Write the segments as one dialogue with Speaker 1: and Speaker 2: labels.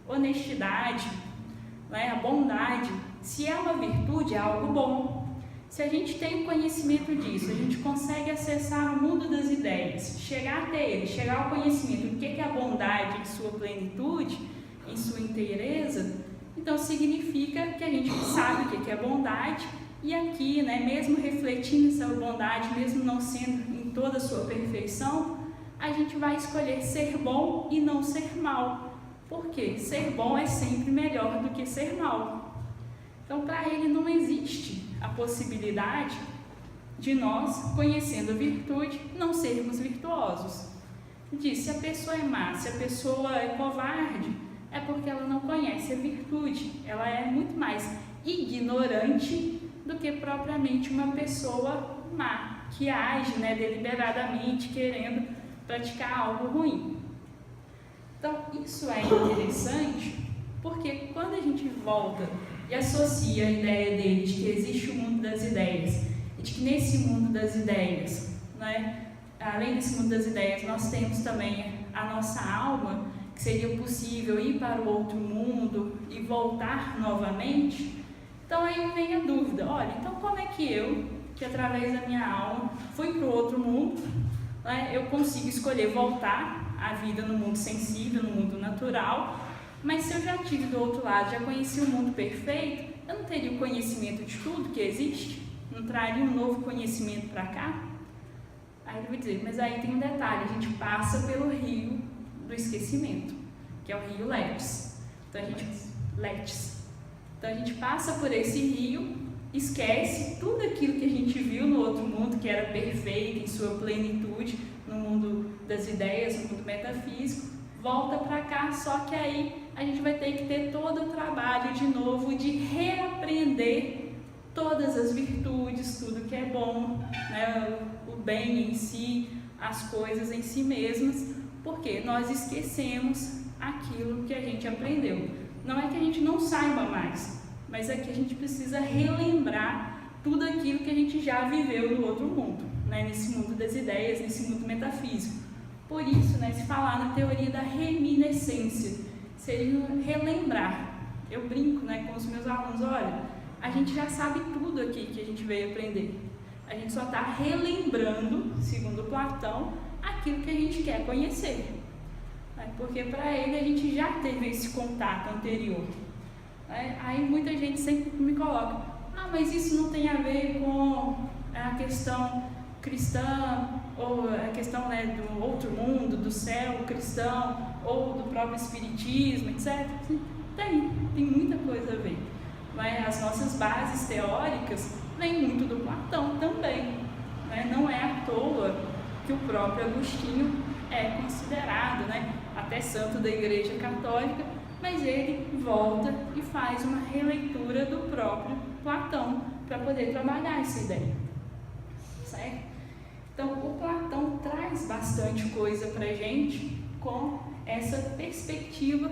Speaker 1: honestidade, né, a bondade, se é uma virtude, é algo bom. Se a gente tem conhecimento disso, a gente consegue acessar o mundo das ideias, chegar até ele, chegar ao conhecimento do que é a bondade em sua plenitude, em sua inteireza, então significa que a gente sabe o que é bondade. E aqui, né, mesmo refletindo essa bondade, mesmo não sendo em toda a sua perfeição, a gente vai escolher ser bom e não ser mal. Por quê? Ser bom é sempre melhor do que ser mal. Então, para ele não existe a possibilidade de nós, conhecendo a virtude, não sermos virtuosos. Diz, se a pessoa é má, se a pessoa é covarde, é porque ela não conhece a virtude. Ela é muito mais ignorante do que propriamente uma pessoa má, que age, né, deliberadamente, querendo praticar algo ruim. Então, isso é interessante, porque quando a gente volta e associa a ideia dele de que existe o mundo das ideias, e de que nesse mundo das ideias, né, além desse mundo das ideias, nós temos também a nossa alma, que seria possível ir para o outro mundo e voltar novamente. Então aí vem a dúvida, olha, então como é que eu, que através da minha alma fui para o outro mundo, né, eu consigo escolher voltar à vida no mundo sensível, no mundo natural, mas se eu já tive do outro lado, já conheci o mundo perfeito, eu não teria o conhecimento de tudo que existe? Não traria um novo conhecimento para cá? Aí eu vou dizer, mas aí tem um detalhe, a gente passa pelo rio do esquecimento, que é o rio Létis. Então a gente passa por esse rio, esquece tudo aquilo que a gente viu no outro mundo, que era perfeito em sua plenitude, no mundo das ideias, no mundo metafísico, volta para cá, só que aí a gente vai ter que ter todo o trabalho de novo de reaprender todas as virtudes, tudo que é bom, né, o bem em si, as coisas em si mesmas, porque nós esquecemos aquilo que a gente aprendeu. Não é que a gente não saiba mais, mas é que a gente precisa relembrar tudo aquilo que a gente já viveu no outro mundo, né? Nesse mundo das ideias, nesse mundo metafísico. Por isso, né, se falar na teoria da reminiscência, seria relembrar. Eu brinco, né, com os meus alunos, olha, a gente já sabe tudo aqui que a gente veio aprender. A gente só está relembrando, segundo Platão, aquilo que a gente quer conhecer. Porque para ele a gente já teve esse contato anterior. Aí muita gente sempre me coloca, mas isso não tem a ver com a questão cristã, ou a questão, né, do outro mundo, do céu cristão, ou do próprio espiritismo, etc. Tem muita coisa a ver. As nossas bases teóricas vêm muito do Platão também. Não é à toa que o próprio Agostinho é considerado, né, até santo da Igreja Católica, mas ele volta e faz uma releitura do próprio Platão para poder trabalhar essa ideia, certo? Então, o Platão traz bastante coisa para a gente com essa perspectiva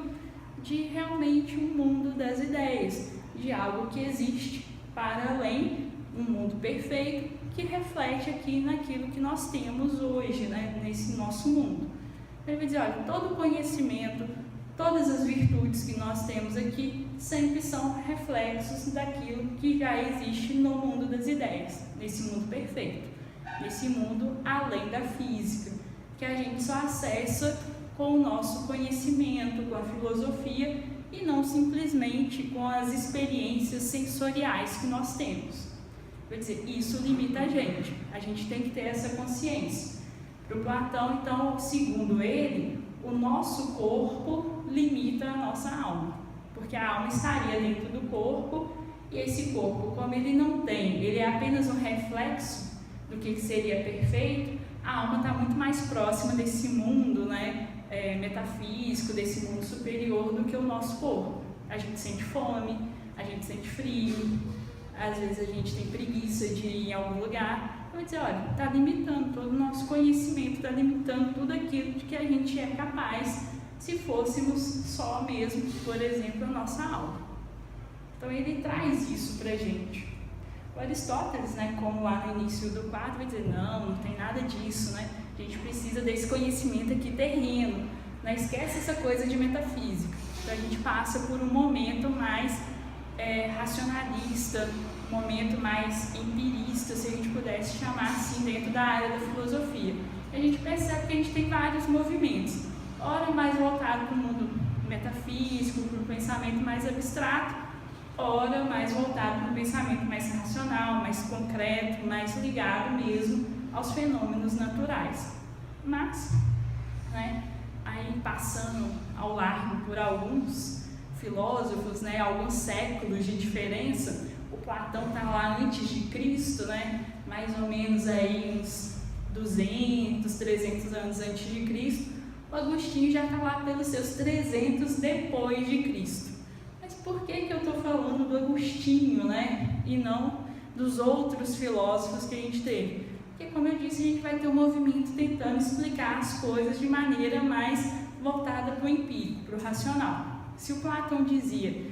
Speaker 1: de realmente um mundo das ideias, de algo que existe para além, um mundo perfeito, que reflete aqui naquilo que nós temos hoje, né, nesse nosso mundo. Ele vai dizer, olha, todo conhecimento, todas as virtudes que nós temos aqui sempre são reflexos daquilo que já existe no mundo das ideias, nesse mundo perfeito, nesse mundo além da física, que a gente só acessa com o nosso conhecimento, com a filosofia e não simplesmente com as experiências sensoriais que nós temos. Quer dizer, isso limita a gente tem que ter essa consciência. Para o Platão, então, segundo ele, o nosso corpo limita a nossa alma, porque a alma estaria dentro do corpo e esse corpo, como ele não tem, ele é apenas um reflexo do que seria perfeito, a alma está muito mais próxima desse mundo, né, metafísico, desse mundo superior do que o nosso corpo. A gente sente fome, a gente sente frio, às vezes a gente tem preguiça de ir em algum lugar. Eu vou dizer, olha, está limitando todo o nosso conhecimento, está limitando tudo aquilo de que a gente é capaz se fôssemos só mesmo, por exemplo, a nossa alma. Então ele traz isso para a gente. O Aristóteles, né, como lá no início do quadro, vai dizer, não tem nada disso, né? A gente precisa desse conhecimento aqui terreno, né? Esquece essa coisa de metafísica. Então a gente passa por um momento mais racionalista, um momento mais empirista, se a gente pudesse chamar assim, dentro da área da filosofia. A gente percebe que a gente tem vários movimentos, ora mais voltado para o mundo metafísico, para o pensamento mais abstrato, ora mais voltado para um pensamento mais racional, mais concreto, mais ligado mesmo aos fenômenos naturais. Mas, aí passando ao largo por alguns filósofos, alguns séculos de diferença, o Platão está lá antes de Cristo, mais ou menos aí uns 200, 300 anos antes de Cristo, o Agostinho já está lá pelos seus 300 depois de Cristo. Mas por que eu estou falando do Agostinho, e não dos outros filósofos que a gente teve? Porque, como eu disse, a gente vai ter um movimento tentando explicar as coisas de maneira mais voltada para o empírico, para o racional. Se o Platão dizia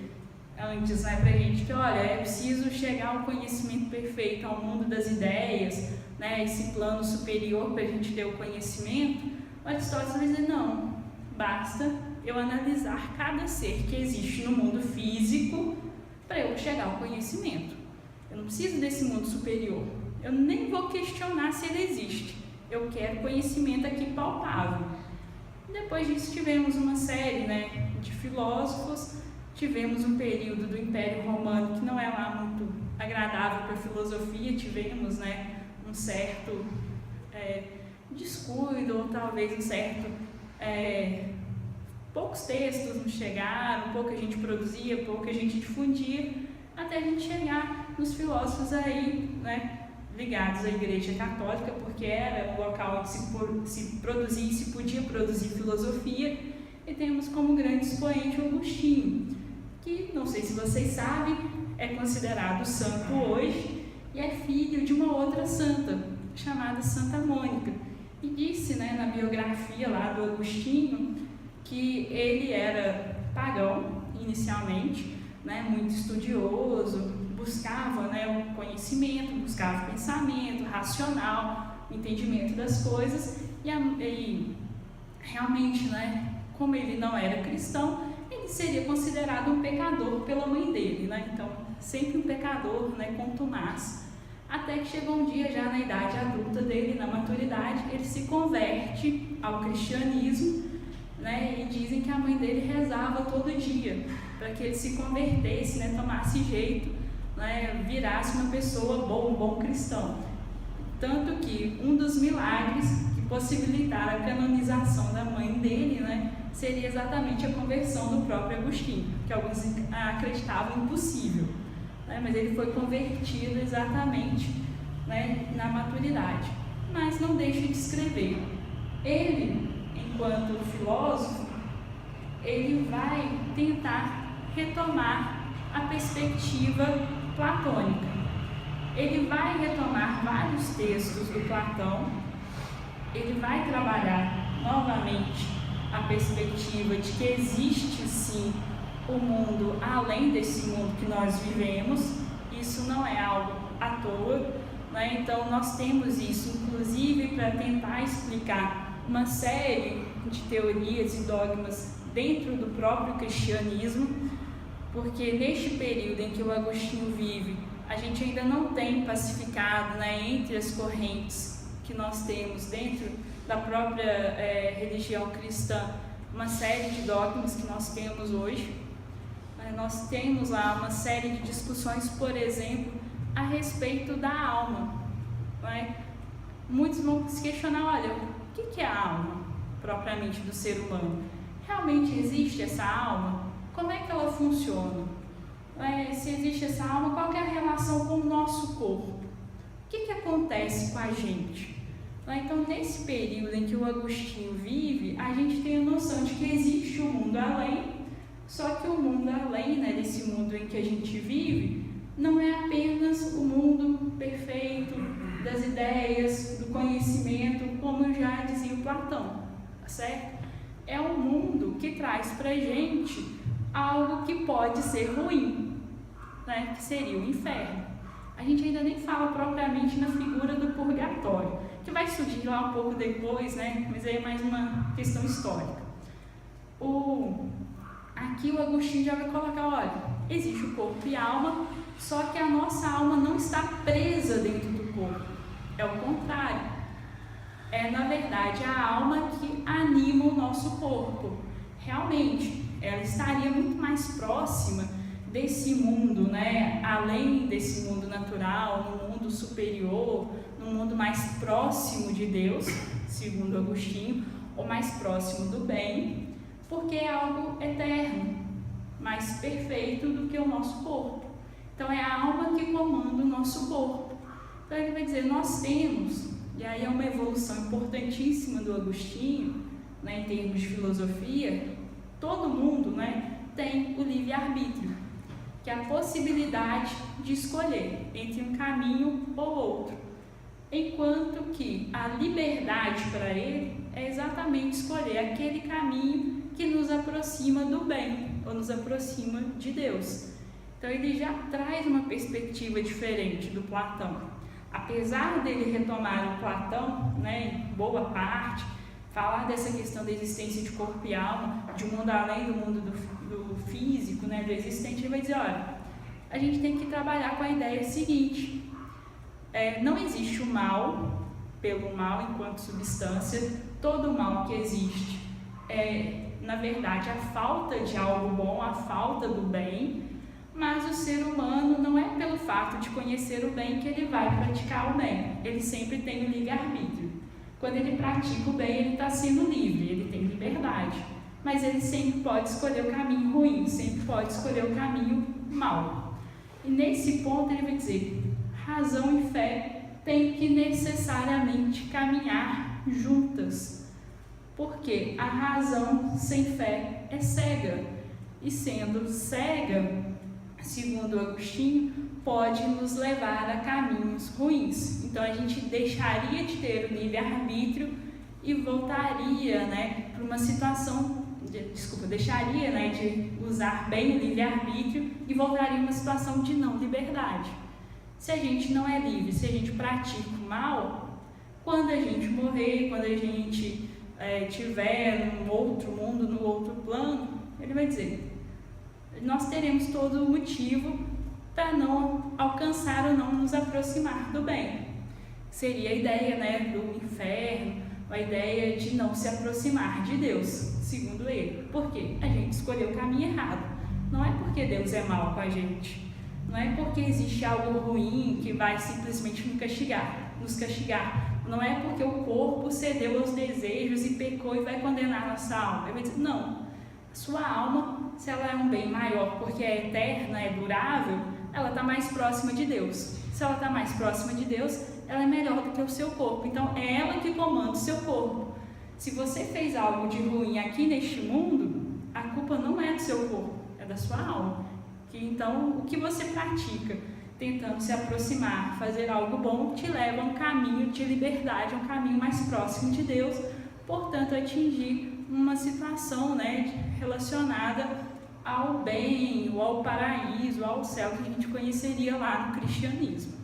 Speaker 1: antes, para a gente que, olha, é preciso chegar ao conhecimento perfeito, ao mundo das ideias, esse plano superior para a gente ter o conhecimento, o Aristóteles vai dizer, não, basta eu analisar cada ser que existe no mundo físico para eu chegar ao conhecimento. Eu não preciso desse mundo superior. Eu nem vou questionar se ele existe. Eu quero conhecimento aqui palpável. Depois disso tivemos uma série de filósofos, tivemos um período do Império Romano que não é lá muito agradável para a filosofia, tivemos um certo descuido, ou talvez um certo... poucos textos nos chegaram, pouca gente produzia, pouca gente difundia, até a gente chegar nos filósofos aí, ligados à Igreja Católica, porque era o local onde se produzia e se podia produzir filosofia, e temos como grande expoente o Agostinho, que, não sei se vocês sabem, é considerado santo hoje e é filho de uma outra santa, chamada Santa Mônica, e disse na biografia lá do Agostinho que ele era pagão inicialmente, muito estudioso, buscava o conhecimento, buscava o pensamento racional, o entendimento das coisas, e realmente, como ele não era cristão, ele seria considerado um pecador pela mãe dele, então sempre um pecador, contumaz, até que chegou um dia já na idade adulta dele, na maturidade, ele se converte ao cristianismo, e dizem que a mãe dele rezava todo dia para que ele se convertesse, tomasse jeito, virasse uma pessoa um bom cristão. Tanto que um dos milagres que possibilitaram a canonização da mãe dele, seria exatamente a conversão do próprio Agostinho, que alguns acreditavam impossível, mas ele foi convertido exatamente na maturidade. Mas não deixa de escrever. Ele, enquanto filósofo, ele vai tentar retomar a perspectiva platônica. Ele vai retomar vários textos do Platão, ele vai trabalhar novamente a perspectiva de que existe sim o mundo além desse mundo que nós vivemos. Isso não é algo à toa, então nós temos isso inclusive para tentar explicar uma série de teorias e dogmas dentro do próprio cristianismo, porque neste período em que o Agostinho vive, a gente ainda não tem pacificado entre as correntes que nós temos dentro da própria religião cristã uma série de dogmas que nós temos hoje. Nós temos lá uma série de discussões, por exemplo, a respeito da alma. Muitos vão se questionar, olha, o que é a alma propriamente do ser humano? Realmente existe essa alma? Como é que ela funciona? Se existe essa alma, qual é a relação com o nosso corpo? O que acontece com a gente? Então, nesse período em que o Agostinho vive, a gente tem a noção de que existe um mundo além, só que o mundo além, desse mundo em que a gente vive, não é apenas o mundo perfeito das ideias, do conhecimento, como já dizia o Platão, tá certo? É um mundo que traz pra gente algo que pode ser ruim, que seria o inferno. A gente ainda nem fala propriamente na figura do purgatório, que vai surgir lá um pouco depois, mas aí é mais uma questão histórica. Aqui aqui o Agostinho já vai colocar, olha, existe o corpo e a alma, só que a nossa alma não está presa dentro do corpo. É o contrário. É, na verdade, a alma que anima o nosso corpo. Realmente, ela estaria muito mais próxima desse mundo, né? Além desse mundo natural, no mundo superior, no mundo mais próximo de Deus, segundo Agostinho, ou mais próximo do bem, porque é algo eterno, mais perfeito do que o nosso corpo. Então é a alma que comanda o nosso corpo. Então ele vai dizer, nós temos, e aí é uma evolução importantíssima do Agostinho, né, em termos de filosofia, todo mundo, né, tem o livre-arbítrio, que é a possibilidade de escolher entre um caminho ou outro, enquanto que a liberdade para ele é exatamente escolher aquele caminho que nos aproxima do bem, ou nos aproxima de Deus. Então ele já traz uma perspectiva diferente do Platão. Apesar dele retomar o Platão, né, em boa parte, falar dessa questão da existência de corpo e alma, de um mundo além do mundo do físico, né, do existente, ele vai dizer, olha, a gente tem que trabalhar com a ideia seguinte, não existe o mal pelo mal enquanto substância, todo o mal que existe é, na verdade, a falta de algo bom, a falta do bem, mas o ser humano não é pelo fato de conhecer o bem que ele vai praticar o bem, ele sempre tem o livre-arbítrio. Quando ele pratica o bem, ele está sendo livre, ele tem liberdade, mas ele sempre pode escolher o caminho ruim, sempre pode escolher o caminho mau. E nesse ponto ele vai dizer, razão e fé têm que necessariamente caminhar juntas, porque a razão sem fé é cega, e sendo cega, segundo Agostinho, pode nos levar a caminhos ruins. Então a gente deixaria de ter o livre-arbítrio e voltaria, né, para uma situação, deixaria, né, de usar bem o livre-arbítrio e voltaria a uma situação de não liberdade. Se a gente não é livre, se a gente pratica o mal, quando a gente morrer, quando a gente tiver num outro mundo, no outro plano, ele vai dizer, nós teremos todo o motivo para não alcançar ou não nos aproximar do bem. Seria a ideia, né, do inferno, a ideia de não se aproximar de Deus, segundo ele. Por quê? A gente escolheu o caminho errado. Não é porque Deus é mau com a gente. Não é porque existe algo ruim que vai simplesmente nos castigar. Não é porque o corpo cedeu aos desejos e pecou e vai condenar nossa alma. Ele vai dizer, não. A sua alma, se ela é um bem maior porque é eterna, é durável, ela está mais próxima de Deus. Se ela está mais próxima de Deus, ela é melhor do que o seu corpo. Então, é ela que comanda o seu corpo. Se você fez algo de ruim aqui neste mundo, a culpa não é do seu corpo, é da sua alma. Então, o que você pratica, tentando se aproximar, fazer algo bom, te leva a um caminho de liberdade, um caminho mais próximo de Deus, portanto, atingir uma situação, né, relacionada ao bem, ou ao paraíso, ao céu que a gente conheceria lá no cristianismo,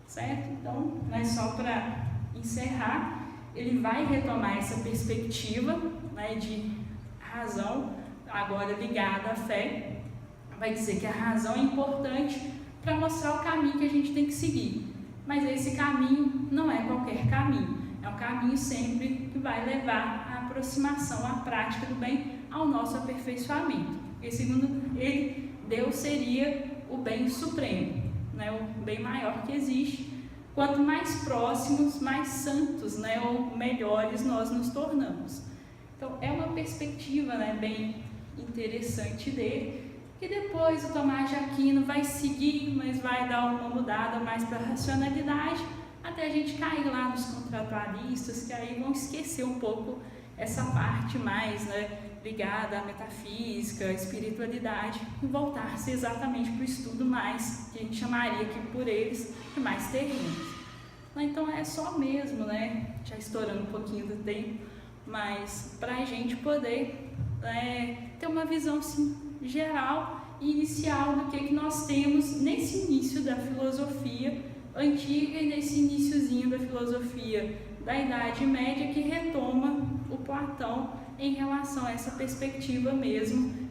Speaker 1: certo? Então, né, só para encerrar, ele vai retomar essa perspectiva, né, de razão, agora ligada à fé, vai dizer que a razão é importante para mostrar o caminho que a gente tem que seguir, mas esse caminho não é qualquer caminho, é um caminho sempre que vai levar à aproximação, à prática do bem, ao nosso aperfeiçoamento. E segundo ele, Deus seria o bem supremo, né, o bem maior que existe. Quanto mais próximos, mais santos, né, ou melhores nós nos tornamos. Então é uma perspectiva, né, bem interessante dele, que depois o Tomás de Aquino vai seguir, mas vai dar uma mudada mais para a racionalidade, até a gente cair lá nos contratualistas, que aí vão esquecer um pouco essa parte mais, né, ligada à metafísica, à espiritualidade, e voltar-se exatamente para o estudo mais, que a gente chamaria aqui por eles, de mais terrenos. Então é só mesmo, né, já estourando um pouquinho do tempo, mas para a gente poder ter uma visão assim, geral e inicial do que nós temos nesse início da filosofia antiga e nesse iniciozinho da filosofia da Idade Média, que retoma o Platão em relação a essa perspectiva mesmo